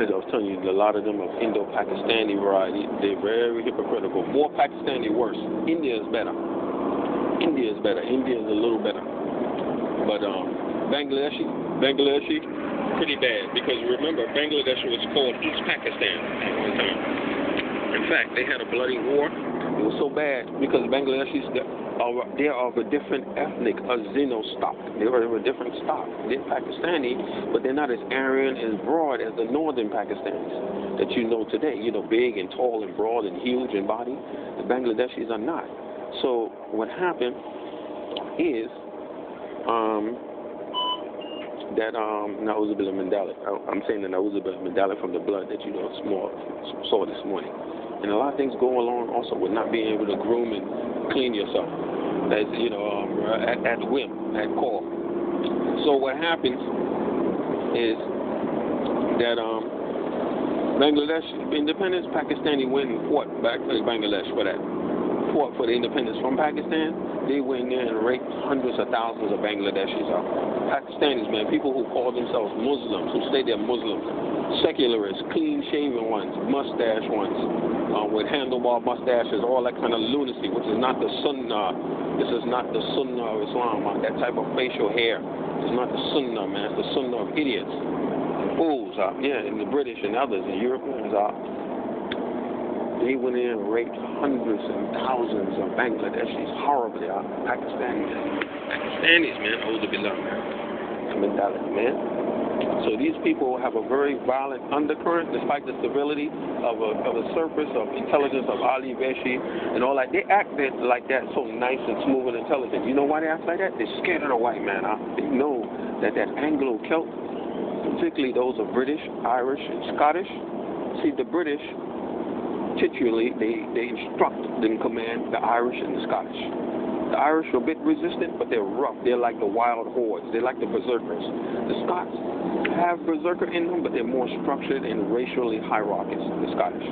As I was telling you, a lot of them are Indo-Pakistani variety. They're very hypocritical. More Pakistani, worse. India is better. India is better. India is a little better. But Bangladeshi, pretty bad. Because remember, Bangladesh was called East Pakistan at one time. In fact, they had a bloody war. It was so bad because Bangladeshis, they are of a different ethnic, a Zeno stock. They are of a different stock. They're Pakistani, but they're not as Aryan and broad as the northern Pakistanis that you know today. You know, big and tall and broad and huge in body. The Bangladeshis are not. So what happened is that Nauzubillah Mandela, I'm saying the Nauzubillah Mandela from the blood that you know saw this morning. And a lot of things go along also with not being able to groom and clean yourself, as you know, at whim, at call. So what happens is that Bangladesh independence, Pakistani went and fought back to Bangladesh for that. Fought for the independence from Pakistan. They went there and raped hundreds of thousands of Bangladeshis. Pakistanis, man, people who call themselves Muslims, who say they're Muslims, secularists, clean-shaven ones, mustache ones, with handlebar mustaches, all that kind of lunacy, which is not the sunnah. This is not the sunnah of Islam. That type of facial hair is not the sunnah, man. It's the sunnah of idiots, fools. Yeah, and the British and others, the Europeans they went in and raped hundreds and thousands of Bangladeshis horribly. Pakistanis, man, Auzubillah, man. The mentality, man. So these people have a very violent undercurrent, despite the civility of a surface of intelligence of Ali Veshi and all that. They act like that, so nice and smooth and intelligent. You know why they act like that? They're scared of the white man. They know that Anglo-Celt, particularly those of British, Irish, and Scottish. See, the British, titularly, they instruct and command the Irish and the Scottish. The Irish are a bit resistant, but they're rough. They're like the wild hordes. They're like the berserkers. The Scots have berserker in them, but they're more structured and racially hierarchical, the Scottish.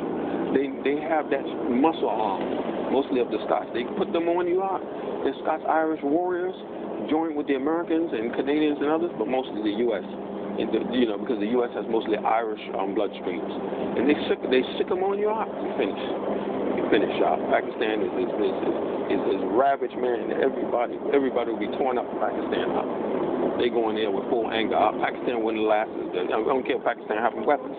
They have that muscle arm, mostly of the Scots. They put them on you out. The Scots-Irish warriors join with the Americans and Canadians and others, but mostly the U.S. Because the U.S. has mostly Irish bloodstreams. And they sick them on you out. You finish. Pakistan is ravaged, man. Everybody will be torn up in Pakistan. They go in there with full anger. Pakistan wouldn't last. I don't care if Pakistan having weapons.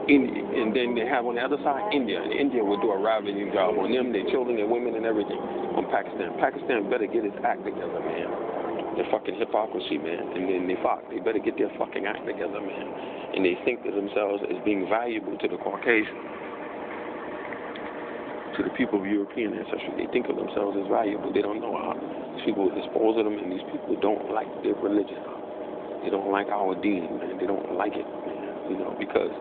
And then they have on the other side India. And India will do a ravaging job on them, their children, their women, and everything on Pakistan. Pakistan better get its act together, man. The fucking hypocrisy, man. And then they better get their fucking act together, man. And they think of themselves as being valuable to the Caucasian, to the people of European ancestry. They think of themselves as valuable. They don't know how people dispose of them, and these people don't like their religion. They don't like our deen, man. They don't like it, man. Because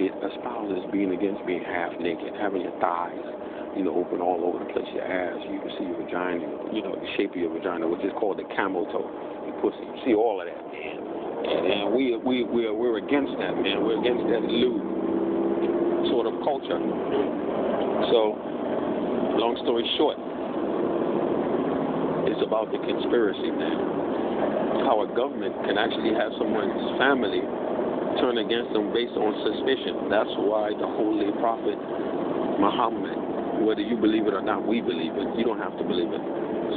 it espouses being against being half naked, having your thighs, open all over the place, your ass. You can see your vagina, the shape of your vagina, which is called the camel toe, your pussy. You see all of that, man. And we're against that, man. We're against that lewd sort of culture. So, long story short, it's about the conspiracy, man. How a government can actually have someone's family turn against them based on suspicion. That's why the Holy Prophet Muhammad, whether you believe it or not, we believe it. You don't have to believe it.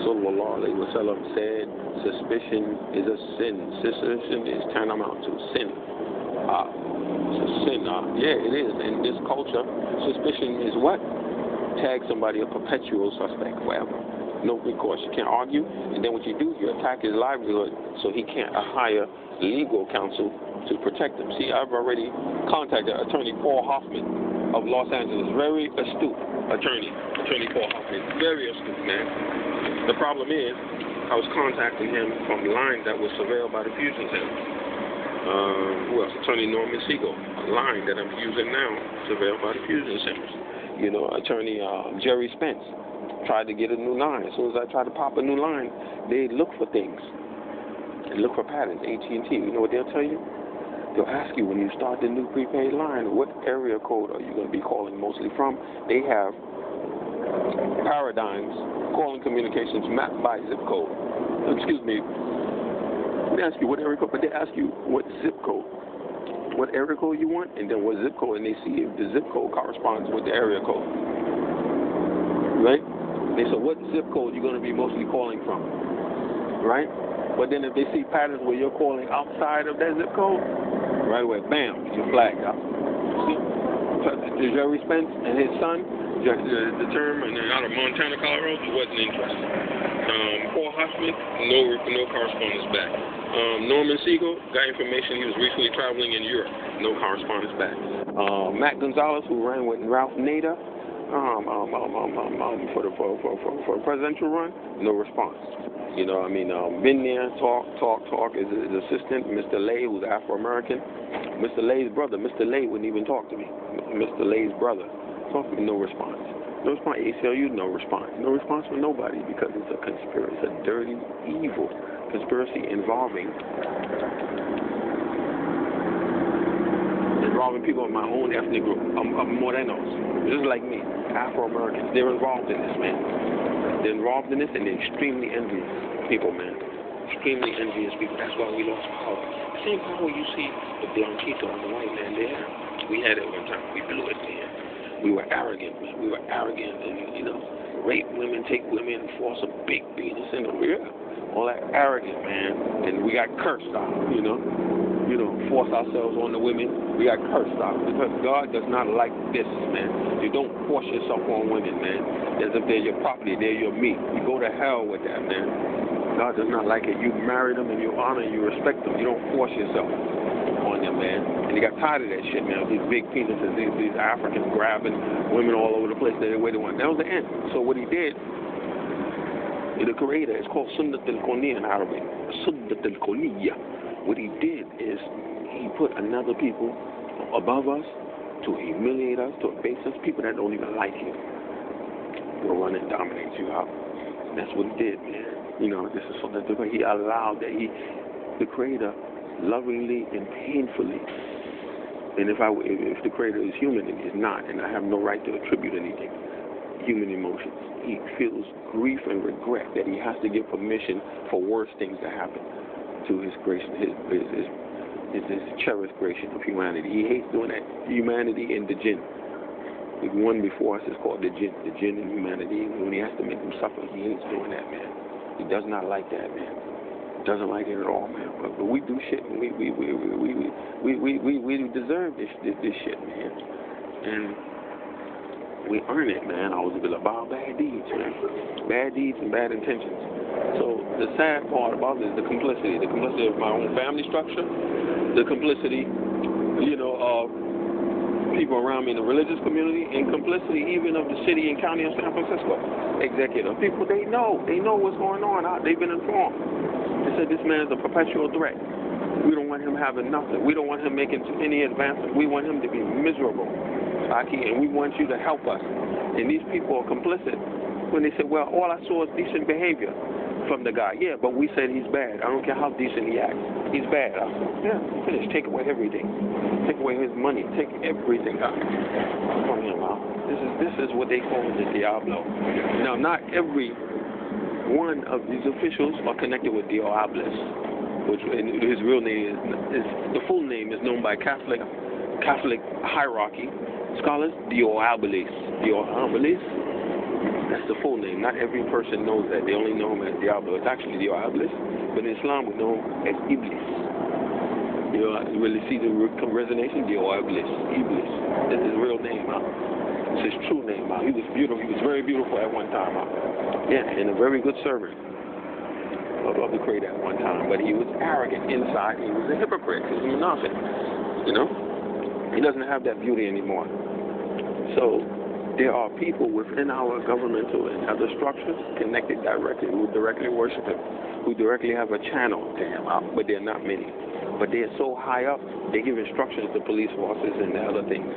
Sallallahu Alaihi Wasallam said, suspicion is a sin. Suspicion is tantamount to sin. It's a sin. Yeah, it is. In this culture, suspicion is what? Tag somebody a perpetual suspect, whatever. No recourse. You can't argue. And then what you do, you attack his livelihood so he can't hire legal counsel to protect him. See, I've already contacted Attorney Paul Hoffman of Los Angeles. Very astute Attorney Paul Hoffman. Very astute, man. The problem is, I was contacting him from a line that was surveilled by the Fusion Center. Who else? Attorney Norman Siegel, a line that I'm using now, surveilled by the Fusion Centers. Attorney Jerry Spence tried to get a new line. As soon as I tried to pop a new line, they look for things. They look for patterns. AT&T, you know what they'll tell you? They'll ask you when you start the new prepaid line, what area code are you going to be calling mostly from? They have paradigms, calling communications mapped by zip code. Excuse me. They ask you what area code, but they ask you what zip code. what area code you want, and then what zip code, and they see if the zip code corresponds with the area code. Right? They say, what zip code you're going to be mostly calling from? Right? But then if they see patterns where you're calling outside of that zip code, right away, bam, you flag up. See? Jerry Spence and his son, the term, and out of Montana, Colorado, he wasn't interested. Paul Huffman, no correspondence back. Norman Siegel got information he was recently traveling in Europe, no correspondence back. Matt Gonzalez, who ran with Ralph Nader for the presidential run, no response. You know, I mean, been there, talk. His assistant, Mr. Lay, who's Afro-American. Mr. Lay's brother, Mr. Lay wouldn't even talk to me. Mr. Lay's brother, talk to me, no response. No response, ACLU, no response. No response from nobody because it's a conspiracy, it's a dirty, evil conspiracy involving people in my own ethnic group, Morenos, just like me, Afro-Americans. They're involved in this, man. They're involved in this, and they're extremely envious people, man. Extremely envious people. That's why we lost power. Same power you see the Blanquito and the white man there. We had it one time. We blew it, man. We were arrogant, man. We were arrogant, and, you know, rape women, take women, force a big penis in the rear. All that arrogant, man. And we got cursed out, you know, force ourselves on the women. We got cursed out because God does not like this, man. You don't force yourself on women, man, as if they're your property, they're your meat. You go to hell with that, man. God does not like it. You marry them and you honor and you respect them. You don't force yourself on them, man. And they got tired of that shit, man. These big penises, these Africans grabbing women all over the place the way they want. That was the end. So what he did, the creator, it's called Sunnat al-Kawniyya in Arabic. Sunnat al-Kawniyya. What he did is he put another people above us to humiliate us, to abase us, people that don't even like you. Will run and dominate you out. And that's what he did, man. You know, this is something that he allowed that the creator, lovingly and painfully, and if the creator is human and he's not, and I have no right to attribute anything, human emotions, he feels grief and regret that he has to give permission for worse things to happen to his creation, his cherished creation of humanity. He hates doing that. Humanity and the jinn. The one before us is called the jinn and humanity. And when he has to make them suffer, he hates doing that, man. He does not like that, man. Doesn't like it at all, man. But we do shit, and we deserve this shit, man. And we earn it, man. I was about bad deeds, man. Bad deeds and bad intentions. So the sad part about it is the complicity of my own family structure, the complicity, you know, of people around me in the religious community, and complicity even of the city and county of San Francisco executive. People, they know what's going on. They've been informed. They said this man is a perpetual threat. We don't want him having nothing. We don't want him making any advances. We want him to be miserable. And we want you to help us. And these people are complicit when they say, well, all I saw is decent behavior from the guy. Yeah, but we said he's bad. I don't care how decent he acts. He's bad. I said, yeah, finish. Take away everything. Take away his money. Take everything out from him. This is what they call the Diablo. Now, not every one of these officials are connected with Diablos, which his real name is the full name is known by Catholic hierarchy scholars, Diablos. That's the full name. Not every person knows that. They only know him as Diablo. It's actually Diablos, but in Islam we know him as Iblis. You really see the resonation? Diablos, Iblis. That's his real name, huh? It's his true name, huh? He was beautiful. He was very beautiful at one time, huh? Yeah, and a very good servant of the Creator at one time. But he was arrogant inside. He was a hypocrite. He was a monarchic. You know? He doesn't have that beauty anymore. So there are people within our governmental and other structures connected directly, who directly worship him, who directly have a channel to him, but they're not many. But they're so high up, they give instructions to police forces and other things.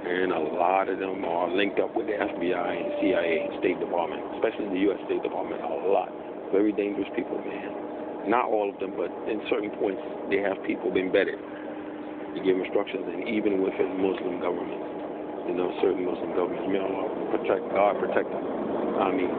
And a lot of them are linked up with the FBI and CIA, State Department, especially the U.S. State Department, a lot. Very dangerous people, man. Not all of them, but in certain points, they have people embedded. They give instructions, and even within Muslim governments, you know, certain Muslim governments, may Allah protect, God protect them. I mean,